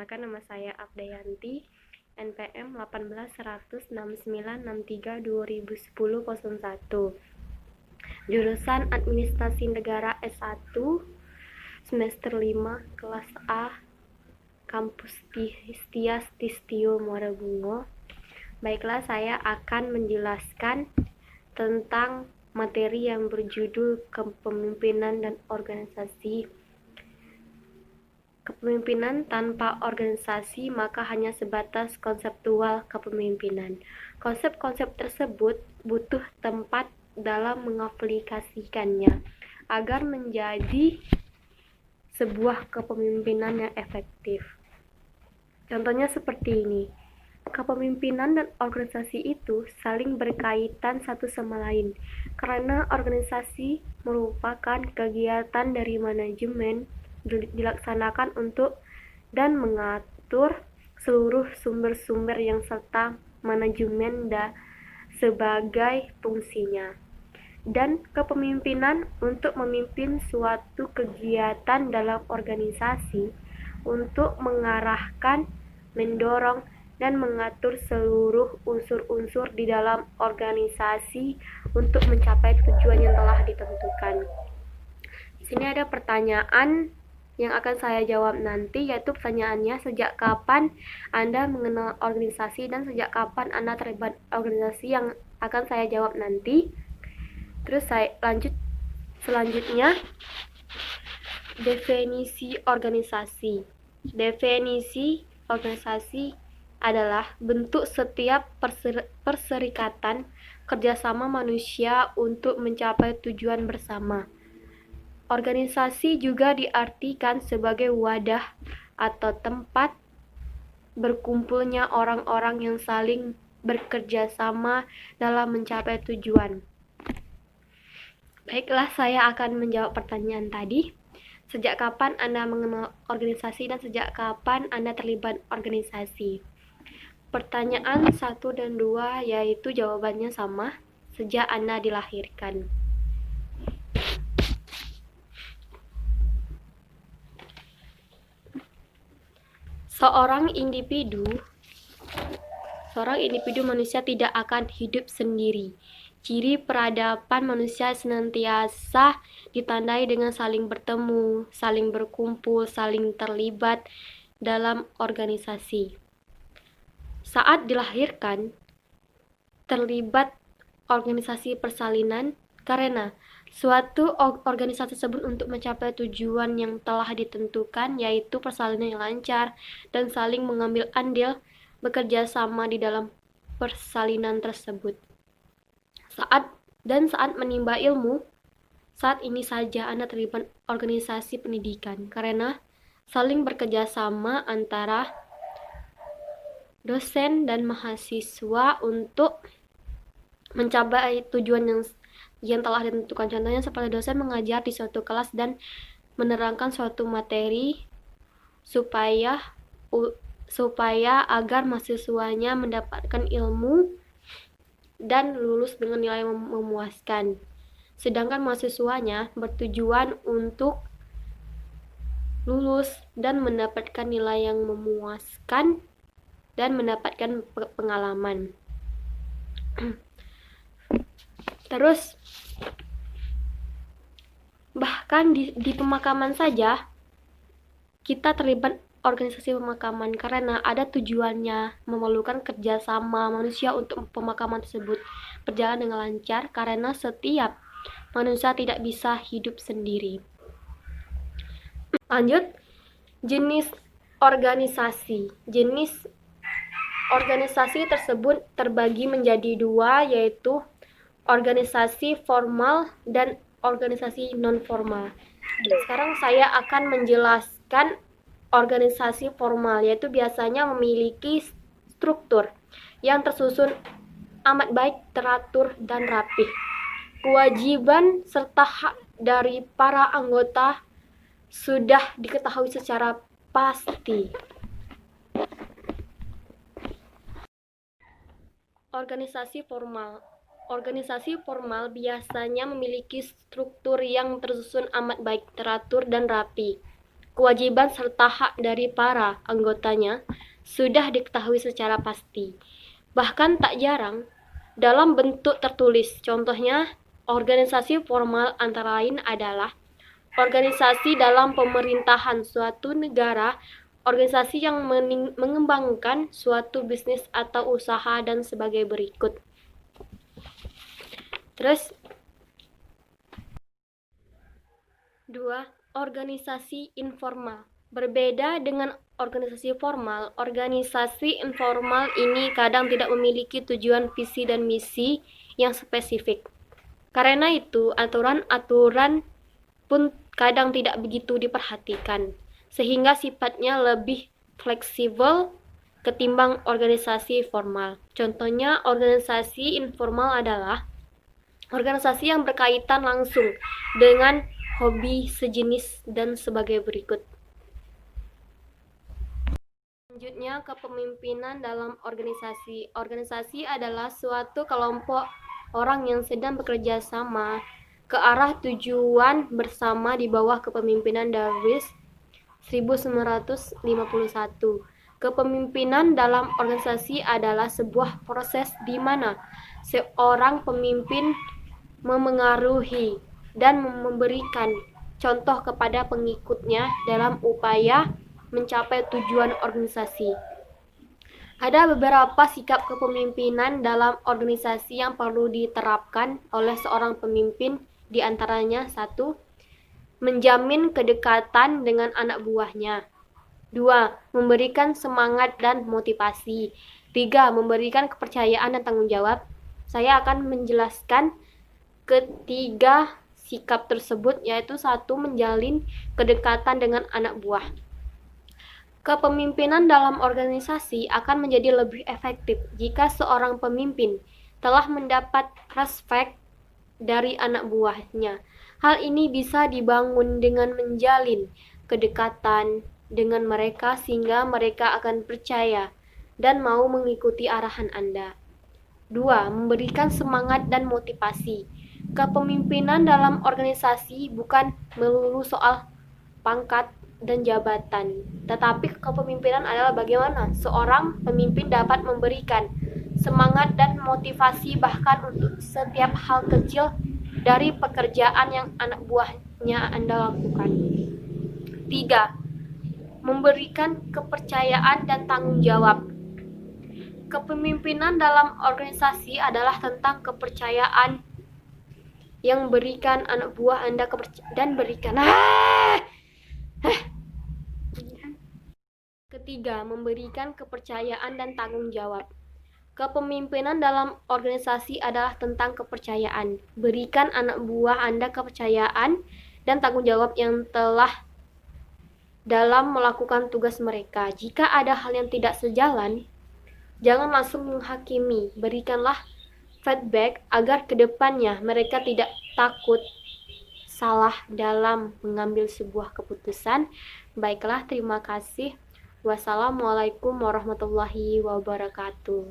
Perkenalkan, nama saya Abdayanti, NPM 18.16963/2010-01. Jurusan Administrasi Negara S1, semester 5, kelas A, Kampus Tias Tistio Muara Bungo. Baiklah, saya akan menjelaskan tentang materi yang berjudul Kepemimpinan dan Organisasi. Kepemimpinan tanpa organisasi maka hanya sebatas konseptual kepemimpinan. Konsep-konsep tersebut butuh tempat dalam mengaplikasikannya agar menjadi sebuah kepemimpinan yang efektif. Contohnya seperti ini. Kepemimpinan dan organisasi itu saling berkaitan satu sama lain karena organisasi merupakan kegiatan dari manajemen dilaksanakan untuk dan mengatur seluruh sumber-sumber yang serta manajemen sebagai fungsinya, dan kepemimpinan untuk memimpin suatu kegiatan dalam organisasi untuk mengarahkan, mendorong, dan mengatur seluruh unsur-unsur di dalam organisasi untuk mencapai tujuan yang telah ditentukan. Di sini ada pertanyaan yang akan saya jawab nanti, yaitu pertanyaannya, sejak kapan Anda mengenal organisasi dan sejak kapan Anda terlibat organisasi, yang akan saya jawab nanti. Terus saya lanjut selanjutnya, definisi organisasi. Definisi organisasi adalah bentuk setiap perserikatan kerjasama manusia untuk mencapai tujuan bersama. Organisasi juga diartikan sebagai wadah atau tempat berkumpulnya orang-orang yang saling bekerja sama dalam mencapai tujuan. Baiklah, saya akan menjawab pertanyaan tadi. Sejak kapan Anda mengenal organisasi dan sejak kapan Anda terlibat organisasi? Pertanyaan 1 dan 2 yaitu jawabannya sama, sejak Anda dilahirkan. Seorang individu manusia tidak akan hidup sendiri. Ciri peradaban manusia senantiasa ditandai dengan saling bertemu, saling berkumpul, saling terlibat dalam organisasi. Saat dilahirkan, terlibat organisasi persalinan karena suatu organisasi tersebut untuk mencapai tujuan yang telah ditentukan, yaitu persalinan yang lancar dan saling mengambil andil bekerja sama di dalam persalinan tersebut. Saat menimba ilmu, saat ini saja Anda terlibat organisasi pendidikan karena saling bekerja sama antara dosen dan mahasiswa untuk mencapai tujuan yang telah ditentukan. Contohnya seperti dosen mengajar di suatu kelas dan menerangkan suatu materi supaya agar mahasiswanya mendapatkan ilmu dan lulus dengan nilai memuaskan. Sedangkan mahasiswanya bertujuan untuk lulus dan mendapatkan nilai yang memuaskan dan mendapatkan pengalaman. Terus bahkan di pemakaman saja kita terlibat organisasi pemakaman karena ada tujuannya, memerlukan kerjasama manusia untuk pemakaman tersebut berjalan dengan lancar karena setiap manusia tidak bisa hidup sendiri. Lanjut, jenis organisasi. Jenis organisasi tersebut terbagi menjadi dua, yaitu organisasi formal dan organisasi non-formal. Sekarang saya akan menjelaskan organisasi formal, yaitu biasanya memiliki struktur yang tersusun amat baik, teratur, dan rapih. Kewajiban serta hak dari para anggota sudah diketahui secara pasti. Organisasi formal. Organisasi formal biasanya memiliki struktur yang tersusun amat baik, teratur, dan rapi. kewajiban serta hak dari para anggotanya sudah diketahui secara pasti. Bahkan tak jarang dalam bentuk tertulis. Contohnya, organisasi formal antara lain adalah organisasi dalam pemerintahan suatu negara, organisasi yang mengembangkan suatu bisnis atau usaha, dan sebagai berikut. Terus, 2. Organisasi informal. Berbeda dengan organisasi formal, organisasi informal ini kadang tidak memiliki tujuan, visi, dan misi yang spesifik. Karena itu, aturan-aturan pun kadang tidak begitu diperhatikan, sehingga sifatnya lebih fleksibel ketimbang organisasi formal. Contohnya, organisasi informal adalah organisasi yang berkaitan langsung dengan hobi sejenis dan sebagai berikut. Selanjutnya, kepemimpinan dalam organisasi. Organisasi adalah suatu kelompok orang yang sedang bekerja sama ke arah tujuan bersama di bawah kepemimpinan Darwis 1951. Kepemimpinan dalam organisasi adalah sebuah proses di mana seorang pemimpin memengaruhi dan memberikan contoh kepada pengikutnya dalam upaya mencapai tujuan organisasi. Ada beberapa sikap kepemimpinan dalam organisasi yang perlu diterapkan oleh seorang pemimpin, di antaranya 1. Menjamin kedekatan dengan anak buahnya. 2. Memberikan semangat dan motivasi. 3. Memberikan kepercayaan dan tanggung jawab. Saya akan menjelaskan ketiga sikap tersebut, yaitu 1. Menjalin kedekatan dengan anak buah. Kepemimpinan dalam organisasi akan menjadi lebih efektif jika seorang pemimpin telah mendapat respek dari anak buahnya. Hal ini bisa dibangun dengan menjalin kedekatan dengan mereka sehingga mereka akan percaya dan mau mengikuti arahan Anda. 2. Memberikan semangat dan motivasi. Kepemimpinan dalam organisasi bukan melulu soal pangkat dan jabatan, tetapi kepemimpinan adalah bagaimana seorang pemimpin dapat memberikan semangat dan motivasi bahkan untuk setiap hal kecil dari pekerjaan yang anak buahnya Anda lakukan. 3. Memberikan kepercayaan dan tanggung jawab. Kepemimpinan dalam organisasi adalah tentang kepercayaan yang berikan anak buah Anda dan berikan. Ketiga, memberikan kepercayaan dan tanggung jawab. Kepemimpinan dalam organisasi adalah tentang kepercayaan. Berikan anak buah Anda kepercayaan dan tanggung jawab yang telah dalam melakukan tugas mereka. Jika ada hal yang tidak sejalan, jangan langsung menghakimi. Berikanlah feedback agar kedepannya mereka tidak takut salah dalam mengambil sebuah keputusan. Baiklah, terima kasih. Wassalamualaikum warahmatullahi wabarakatuh.